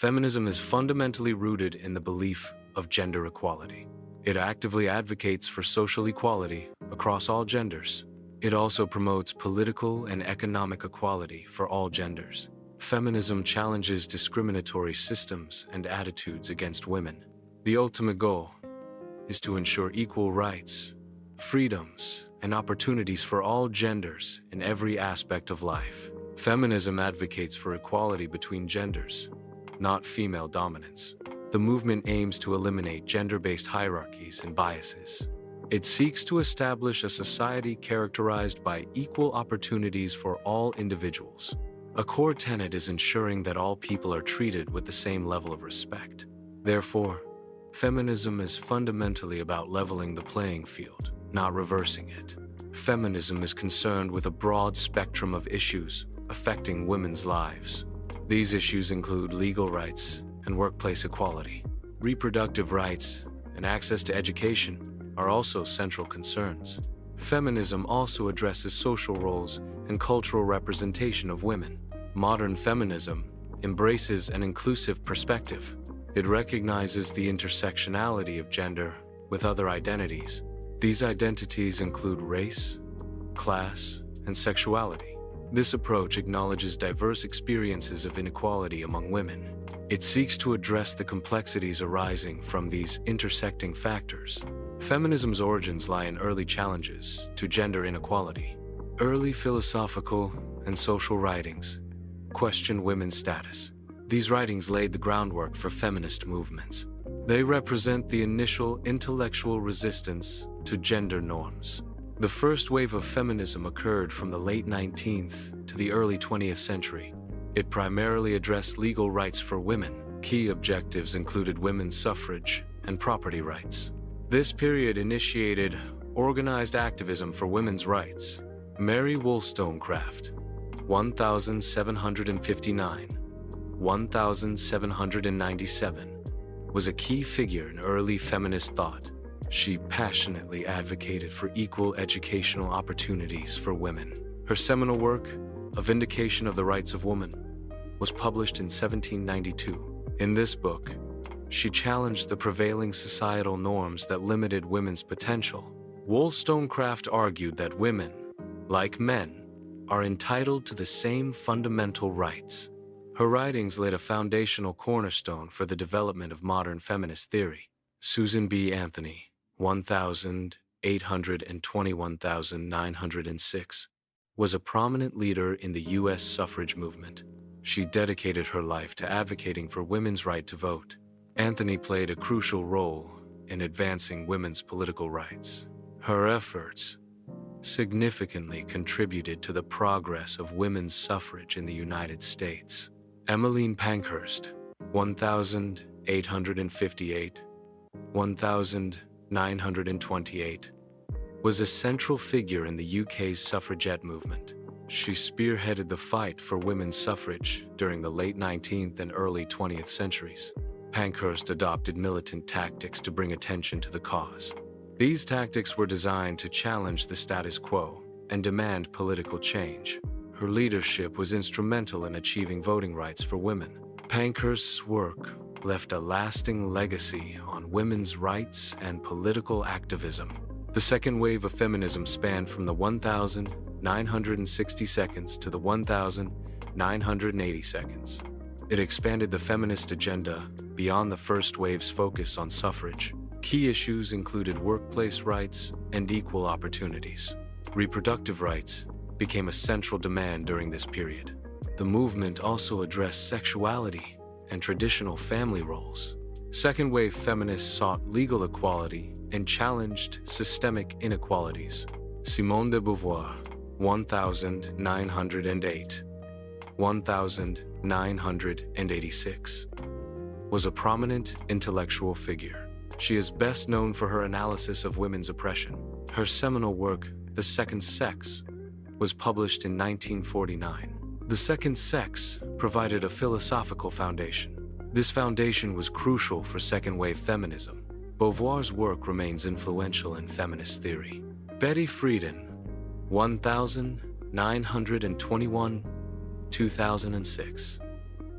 Feminism is fundamentally rooted in the belief of gender equality. It actively advocates for social equality across all genders. It also promotes political and economic equality for all genders. Feminism challenges discriminatory systems and attitudes against women. The ultimate goal is to ensure equal rights, freedoms, and opportunities for all genders in every aspect of life. Feminism advocates for equality between genders, not female dominance. The movement aims to eliminate gender-based hierarchies and biases. It seeks to establish a society characterized by equal opportunities for all individuals. A core tenet is ensuring that all people are treated with the same level of respect. Therefore, feminism is fundamentally about leveling the playing field, not reversing it. Feminism is concerned with a broad spectrum of issues affecting women's lives. These issues include legal rights and workplace equality. Reproductive rights and access to education are also central concerns. Feminism also addresses social roles and cultural representation of women. Modern feminism embraces an inclusive perspective. It recognizes the intersectionality of gender with other identities. These identities include race, class, and sexuality. This approach acknowledges diverse experiences of inequality among women. It seeks to address the complexities arising from these intersecting factors. Feminism's origins lie in early challenges to gender inequality. Early philosophical and social writings questioned women's status. These writings laid the groundwork for feminist movements. They represent the initial intellectual resistance to gender norms. The first wave of feminism occurred from the late 19th to the early 20th century. It primarily addressed legal rights for women. Key objectives included women's suffrage and property rights. This period initiated organized activism for women's rights. Mary Wollstonecraft, 1759–1797, was a key figure in early feminist thought. She passionately advocated for equal educational opportunities for women. Her seminal work, A Vindication of the Rights of Woman, was published in 1792. In this book, she challenged the prevailing societal norms that limited women's potential. Wollstonecraft argued that women, like men, are entitled to the same fundamental rights. Her writings laid a foundational cornerstone for the development of modern feminist theory. Susan B. Anthony, 1821–1906, was a prominent leader in the U.S. suffrage movement. She dedicated her life to advocating for women's right to vote. Anthony played a crucial role in advancing women's political rights. Her efforts significantly contributed to the progress of women's suffrage in the United States. Emmeline Pankhurst, 1858–1928, was a central figure in the UK's suffragette movement. She spearheaded the fight for women's suffrage during the late 19th and early 20th centuries. Pankhurst adopted militant tactics to bring attention to the cause. These tactics were designed to challenge the status quo and demand political change. Her leadership was instrumental in achieving voting rights for women. Pankhurst's work left a lasting legacy on women's rights and political activism. The second wave of feminism spanned from the 1960 seconds to the 1980 seconds. It expanded the feminist agenda beyond the first wave's focus on suffrage. Key issues included workplace rights and equal opportunities. Reproductive rights became a central demand during this period. The movement also addressed sexuality and traditional family roles. Second-wave feminists sought legal equality and challenged systemic inequalities. Simone de Beauvoir, 1908–1986, was a prominent intellectual figure. She is best known for her analysis of women's oppression. Her seminal work, The Second Sex, was published in 1949. The Second Sex provided a philosophical foundation. This foundation was crucial for second-wave feminism. Beauvoir's work remains influential in feminist theory. Betty Friedan, 1921–2006,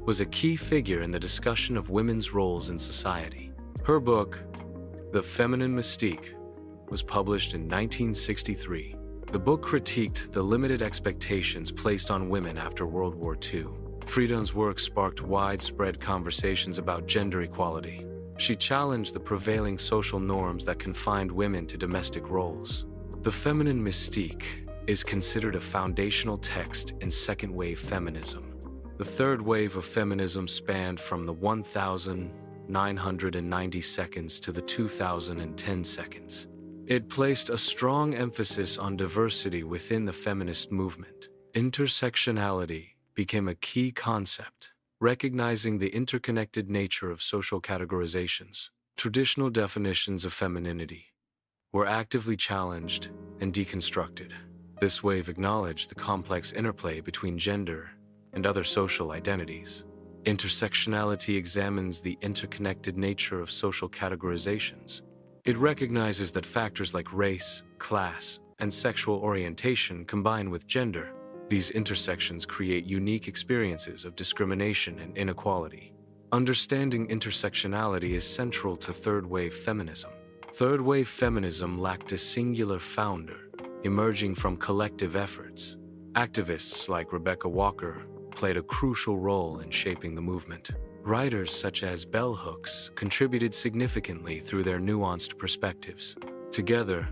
was a key figure in the discussion of women's roles in society. Her book, The Feminine Mystique, was published in 1963. The book critiqued the limited expectations placed on women after World War II. Friedan's work sparked widespread conversations about gender equality. She challenged the prevailing social norms that confined women to domestic roles. The Feminine Mystique is considered a foundational text in second-wave feminism. The third wave of feminism spanned from the 1990 seconds to the 2010 seconds. It placed a strong emphasis on diversity within the feminist movement. Intersectionality became a key concept, recognizing the interconnected nature of social categorizations. Traditional definitions of femininity were actively challenged and deconstructed. This wave acknowledged the complex interplay between gender and other social identities. Intersectionality examines the interconnected nature of social categorizations. It recognizes that factors like race, class, and sexual orientation combine with gender. These intersections create unique experiences of discrimination and inequality. Understanding intersectionality is central to third-wave feminism. Third-wave feminism lacked a singular founder, emerging from collective efforts. Activists like Rebecca Walker played a crucial role in shaping the movement. Writers such as bell hooks contributed significantly through their nuanced perspectives. Together,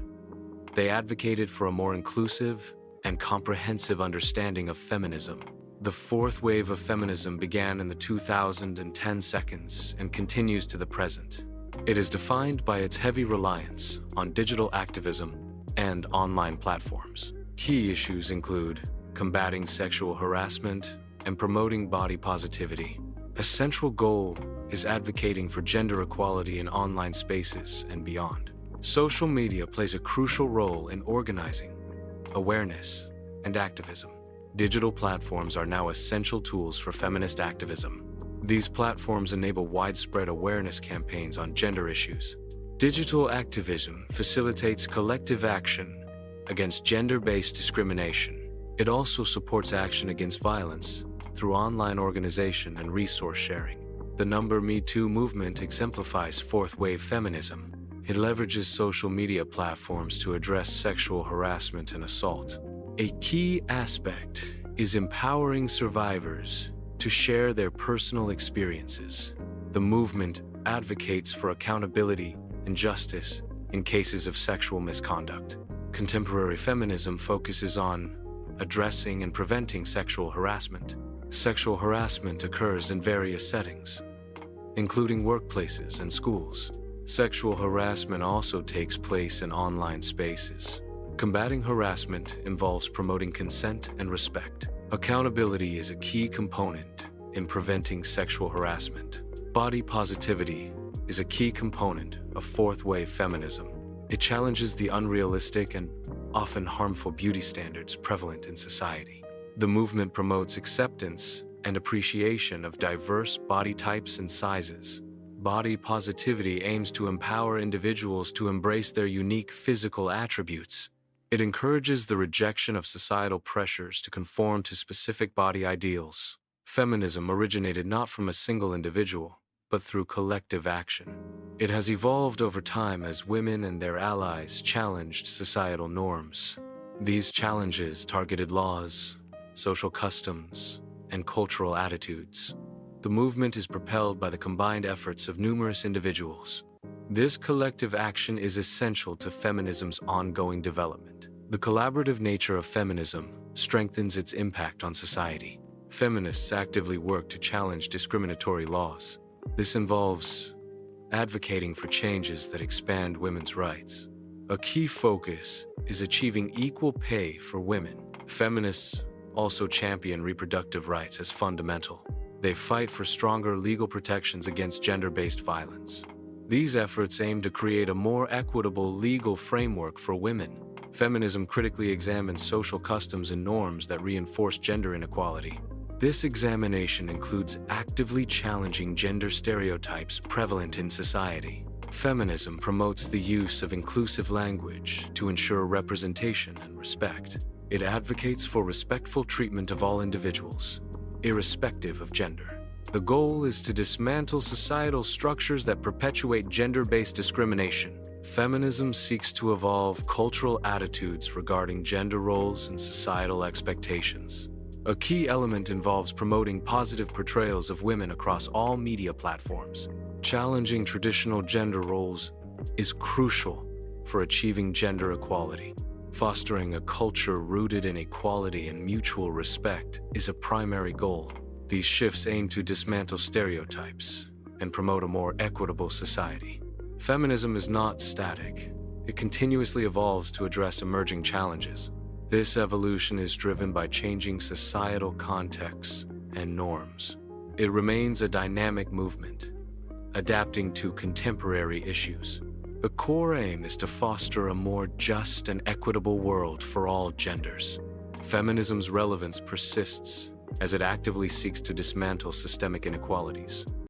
they advocated for a more inclusive and comprehensive understanding of feminism. The fourth wave of feminism began in the 2010 seconds and continues to the present. It is defined by its heavy reliance on digital activism and online platforms. Key issues include combating sexual harassment and promoting body positivity. A central goal is advocating for gender equality in online spaces and beyond. Social media plays a crucial role in organizing awareness and activism. Digital platforms are now essential tools for feminist activism. These platforms enable widespread awareness campaigns on gender issues. Digital activism facilitates collective action against gender-based discrimination. It also supports action against violence through online organization and resource sharing. The Me Too movement exemplifies fourth-wave feminism. It leverages social media platforms to address sexual harassment and assault. A key aspect is empowering survivors to share their personal experiences. The movement advocates for accountability and justice in cases of sexual misconduct. Contemporary feminism focuses on addressing and preventing sexual harassment. Sexual harassment occurs in various settings, including workplaces and schools. Sexual harassment also takes place in online spaces. Combating harassment involves promoting consent and respect. Accountability is a key component in preventing sexual harassment. Body positivity is a key component of fourth-wave feminism. It challenges the unrealistic and often harmful beauty standards prevalent in society. The movement promotes acceptance and appreciation of diverse body types and sizes. Body positivity aims to empower individuals to embrace their unique physical attributes. It encourages the rejection of societal pressures to conform to specific body ideals. Feminism originated not from a single individual, but through collective action. It has evolved over time as women and their allies challenged societal norms. These challenges targeted laws, social customs, and cultural attitudes. The movement is propelled by the combined efforts of numerous individuals. This collective action is essential to feminism's ongoing development. The collaborative nature of feminism strengthens its impact on society. Feminists actively work to challenge discriminatory laws. This involves advocating for changes that expand women's rights. A key focus is achieving equal pay for women. Feminists also champion reproductive rights as fundamental. They fight for stronger legal protections against gender-based violence. These efforts aim to create a more equitable legal framework for women. Feminism critically examines social customs and norms that reinforce gender inequality. This examination includes actively challenging gender stereotypes prevalent in society. Feminism promotes the use of inclusive language to ensure representation and respect. It advocates for respectful treatment of all individuals, irrespective of gender. The goal is to dismantle societal structures that perpetuate gender-based discrimination. Feminism seeks to evolve cultural attitudes regarding gender roles and societal expectations. A key element involves promoting positive portrayals of women across all media platforms. Challenging traditional gender roles is crucial for achieving gender equality. Fostering a culture rooted in equality and mutual respect is a primary goal. These shifts aim to dismantle stereotypes and promote a more equitable society. Feminism is not static. It continuously evolves to address emerging challenges. This evolution is driven by changing societal contexts and norms. It remains a dynamic movement, adapting to contemporary issues. The core aim is to foster a more just and equitable world for all genders. Feminism's relevance persists as it actively seeks to dismantle systemic inequalities.